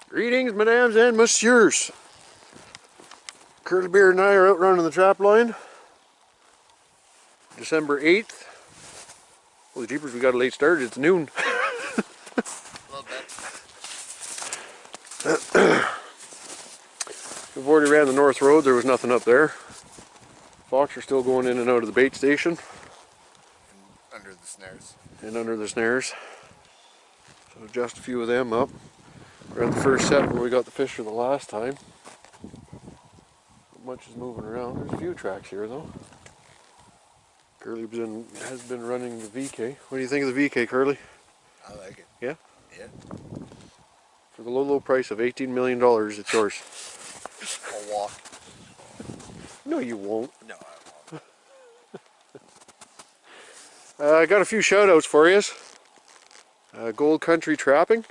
Greetings, mesdames and messieurs. Curly Beard and I are out running the Trapline. December 8th. Holy jeepers, we got a late start. It's noon. A little bit. We've already ran the North Road. There was nothing up there. Fox are still going in and out of the bait station. And under the snares. And under the snares. So just a few of them up. We're at the first set where we got the fish for the last time. Not much is moving around. There's a few tracks here though. Curly has been running the VK. What do you think of the VK, Curly? I like it. Yeah? Yeah. For the low price of $18 million, it's yours. I'll walk. No, you won't. No, I won't. I got a few shout outs for you. Gold Country Trapping.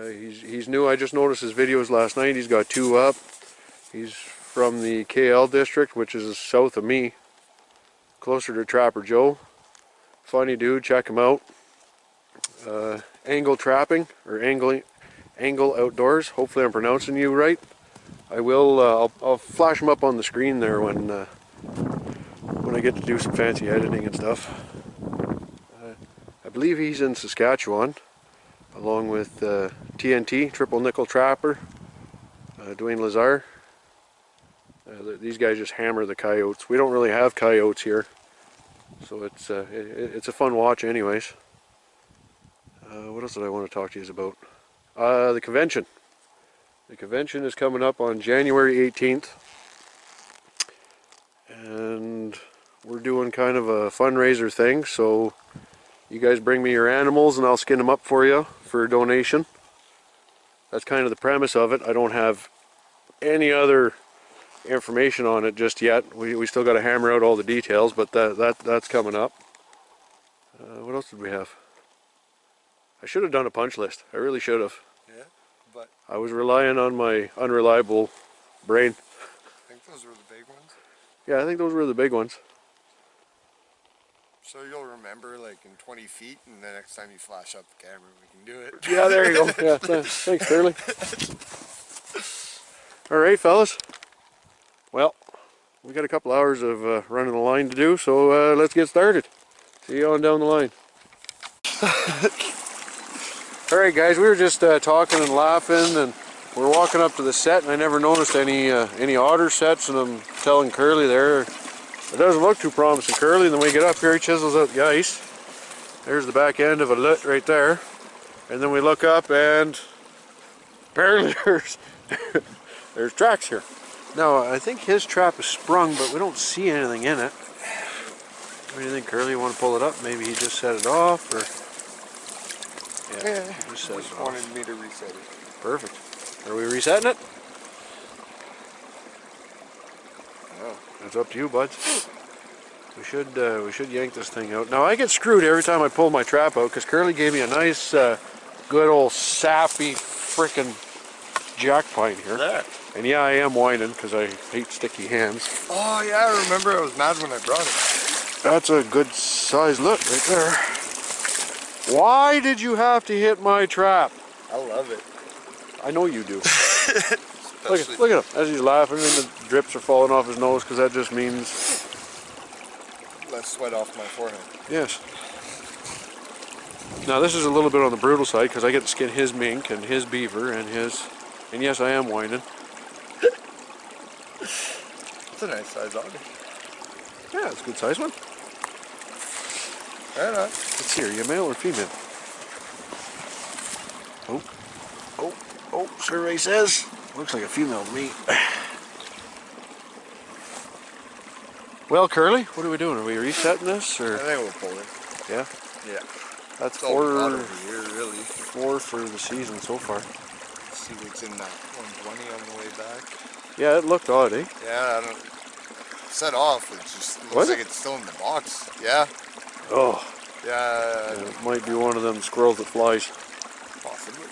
He's new. I just noticed his videos last night. He's got 2 up. He's from the KL district, which is south of me, closer to Trapper Joe. Funny dude, check him out. Angle Trapping, or Angle Outdoors. Hopefully I'm pronouncing you right. I will. I'll flash him up on the screen there when I get to do some fancy editing and stuff. I believe he's in Saskatchewan, along with TNT, Triple Nickel Trapper, Dwayne Lazar. These guys just hammer the coyotes. We don't really have coyotes here, so it's a fun watch anyways. What else did I want to talk to you about? The convention. The convention is coming up on January 18th, and we're doing kind of a fundraiser thing, so you guys bring me your animals and I'll skin them up for you for a donation. That's kind of the premise of it. I don't have any other information on it just yet. We still got to hammer out all the details, but that's coming up. What else did we have? I should have done a punch list. I really should have. Yeah, but I was relying on my unreliable brain. I think those were the big ones. Yeah, I think those were the big ones. So you'll remember like in 20 feet, and the next time you flash up the camera, we can do it. Yeah, there you go. Yeah, thanks, Curly. All right, fellas. Well, we got a couple hours of running the line to do, so let's get started. See you on down the line. All right, guys, we were just talking and laughing, and we're walking up to the set, and I never noticed any otter sets, and I'm telling Curly there, it doesn't look too promising, Curly. And then we get up here, he chisels out the ice. There's the back end of a lit right there. And then we look up, and apparently there's tracks here. Now, I think his trap is sprung, but we don't see anything in it. What do you think, Curly? You want to pull it up? Maybe he just set it off, or... Yeah, he just set it off. Wanted me to reset it. Perfect. Are we resetting it? Oh. It's up to you, buds. We should yank this thing out. Now, I get screwed every time I pull my trap out, because Curly gave me a nice, good old sappy frickin' jack pine here. There. And yeah, I am whining because I hate sticky hands. Oh yeah, I remember I was mad when I brought it. That's a good size look right there. Why did you have to hit my trap? I love it. I know you do. Look at him, as he's laughing and the drips are falling off his nose, because that just means... less sweat off my forehead. Yes. Now this is a little bit on the brutal side, because I get to skin his mink and his beaver and his... And yes, I am whining. It's a nice size otter. Yeah, it's a good size one. Right on. Let's see, are you male or female? Oh, survey says. Looks like a female to me. Well, Curly, what are we doing? Are we resetting this, or? I think we'll pull it. Yeah? Yeah. That's it's all four over here, really. 4 for the season so far. Let's see what's in that 120 on the way back. Yeah, it looked odd, eh? Yeah, I don't... Set off, it just looks Was like it? it's still in the box. Yeah. Oh. Yeah. It might be one of them squirrels that flies. Possibly.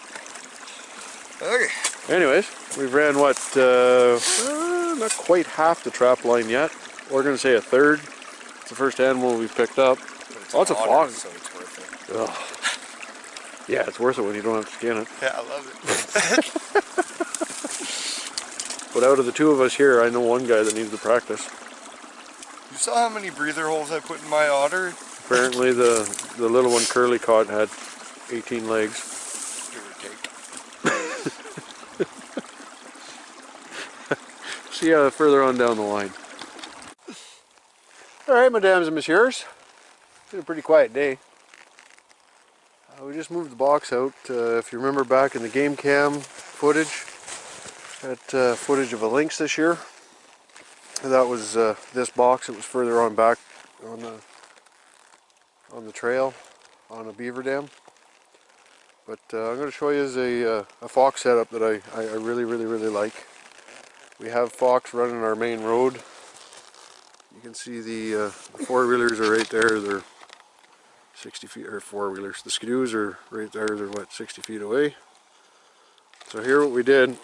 Okay. Anyways, we've ran what, not quite half the trap line yet. We're going to say a third. It's the first animal we've picked up. But it's Lots of otter, fog. so it's worth it. Ugh. Yeah, it's worth it when you don't have to skin it. Yeah, I love it. But out of the two of us here, I know one guy that needs to practice. You saw how many breather holes I put in my otter? Apparently the little one Curly caught had 18 legs. Give or take. See you further on down the line. Alright, mesdames and messieurs. It's been a pretty quiet day. We just moved the box out. If you remember back in the game cam footage, that footage of a lynx this year, that was this box. It was further on back on the trail on a beaver dam. But I'm going to show you a fox setup that I really like. We have fox running our main road. You can see the four-wheelers are right there. They're 60 feet, or four-wheelers. The skidoos are right there. They're what, 60 feet away. So here what we did,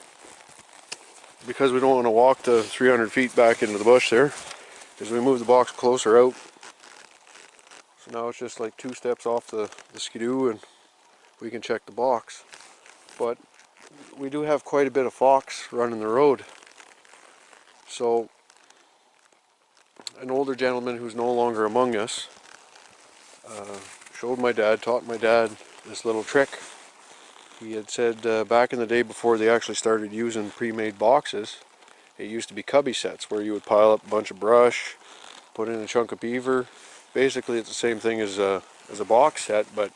because we don't want to walk the 300 feet back into the bush there, is we moved the box closer out. So now it's just like 2 steps off the skidoo and we can check the box. But we do have quite a bit of fox running the road. So an older gentleman who's no longer among us taught my dad this little trick. He had said back in the day before they actually started using pre-made boxes, it used to be cubby sets where you would pile up a bunch of brush, put in a chunk of beaver. Basically it's the same thing as a box set, but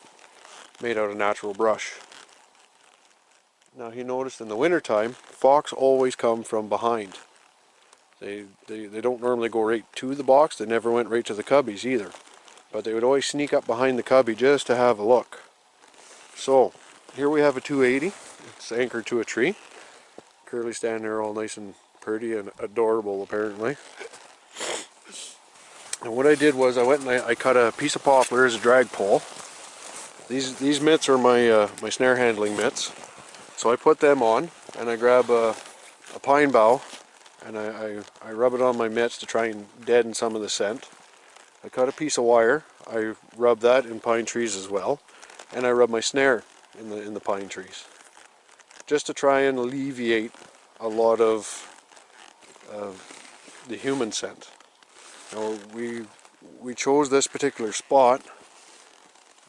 made out of natural brush. Now he noticed in the wintertime, fox always come from behind. They don't normally go right to the box. They never went right to the cubbies either. But they would always sneak up behind the cubby just to have a look. So here we have a 280. It's anchored to a tree. Curly's standing there all nice and pretty and adorable apparently. And what I did was I went and I cut a piece of poplar as a drag pole. These mitts are my my snare handling mitts. So I put them on and I grab a pine bough and I rub it on my mitts to try and deaden some of the scent. I cut a piece of wire, I rub that in pine trees as well, and I rub my snare in the pine trees, just to try and alleviate a lot of the human scent. Now we chose this particular spot.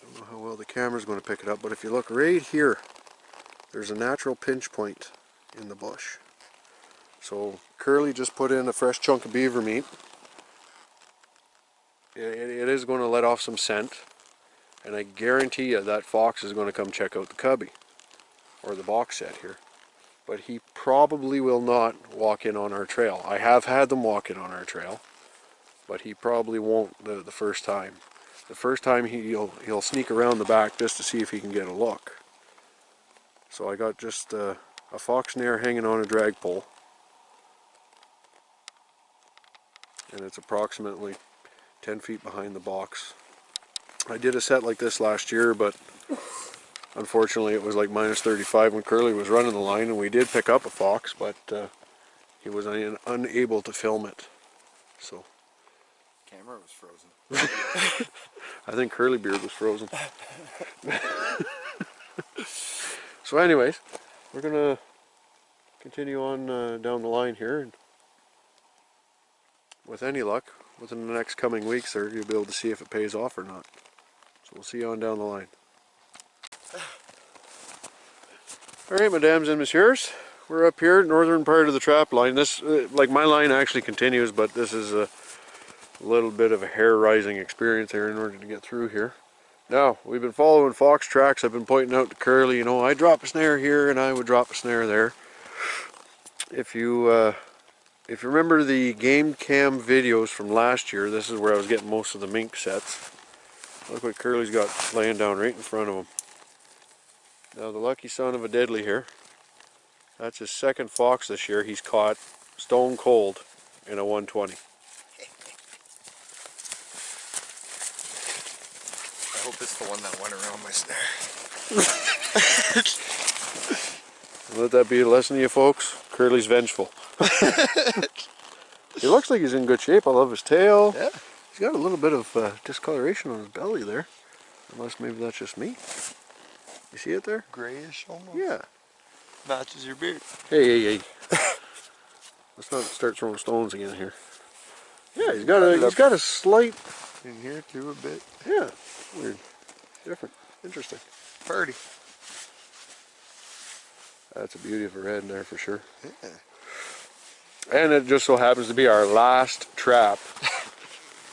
I don't know how well the camera's going to pick it up, but if you look right here, there's a natural pinch point in the bush. So Curly just put in a fresh chunk of beaver meat. It is going to let off some scent, and I guarantee you that fox is going to come check out the cubby, or the box set here. But he probably will not walk in on our trail. I have had them walk in on our trail, but he probably won't the first time. The first time he'll sneak around the back just to see if he can get a look. So I got just a fox snare hanging on a drag pole, and it's approximately 10 feet behind the box. I did a set like this last year, but unfortunately it was like minus 35 when Curly was running the line, and we did pick up a fox, but he was unable to film it. So Camera was frozen. I think Curly beard was frozen. So anyways, we're gonna continue on down the line here, and with any luck, within the next coming weeks there, you'll be able to see if it pays off or not. So we'll see you on down the line. Alright, mesdames and messieurs, we're up here, northern part of the trap line. This, like my line actually continues, but this is a little bit of a hair-rising experience here in order to get through here. Now, we've been following fox tracks. I've been pointing out to Curly, you know, I drop a snare here and I would drop a snare there. If you remember the game cam videos from last year, this is where I was getting most of the mink sets. Look what Curly's got laying down right in front of him. Now the lucky son of a deadly here, that's his second fox this year he's caught stone cold in a 120. I hope it's the one that went around my snare. Let that be a lesson to you folks. Curly's vengeful. He looks like he's in good shape. I love his tail. Yeah. He's got a little bit of discoloration on his belly there. Unless maybe that's just me. You see it there? Grayish almost. Yeah. Matches your beard. Hey. Let's not start throwing stones again here. Yeah, he's got a slight in here too a bit. Yeah. Weird. Different. Interesting. Party. That's a beauty of a red in there for sure. Yeah. And it just so happens to be our last trap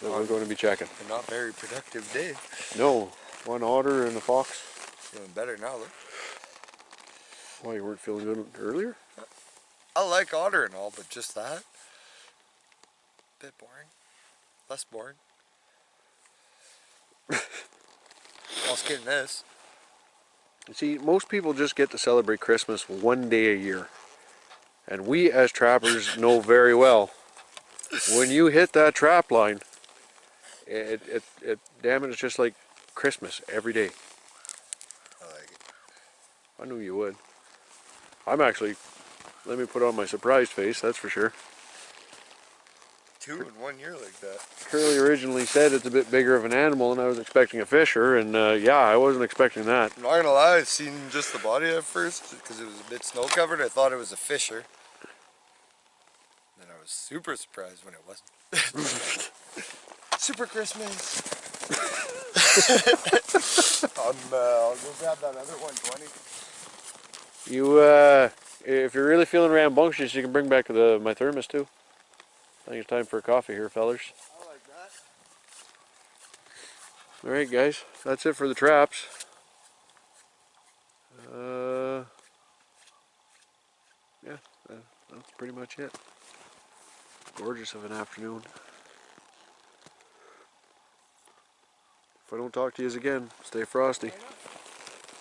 that we're going to be checking. A not very productive day. No. One otter and a fox. Feeling better now though. Why, you weren't feeling good earlier? I like otter and all, but just that. Bit boring. Less boring. I'll skin this. See, most people just get to celebrate Christmas one day a year. And we as trappers know very well, when you hit that trap line, damn it, it's just like Christmas every day. I like it. I knew you would. I'm actually, let me put on my surprised face, that's for sure. 2 in 1 year like that. Curly originally said it's a bit bigger of an animal and I was expecting a fisher, and yeah, I wasn't expecting that. I'm not gonna lie, I seen just the body at first because it was a bit snow covered. I thought it was a fisher. Then I was super surprised when it wasn't. Super Christmas. I'll go grab that other 120. You, if you're really feeling rambunctious, you can bring back my thermos too. I think it's time for a coffee here, fellers. I like that. Alright guys, that's it for the traps. Yeah, that's pretty much it. Gorgeous of an afternoon. If I don't talk to you again, stay frosty.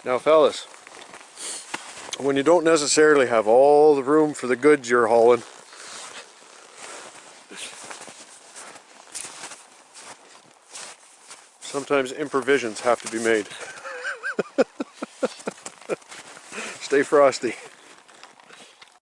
Now fellas, when you don't necessarily have all the room for the goods you're hauling, sometimes improvisions have to be made. Stay frosty.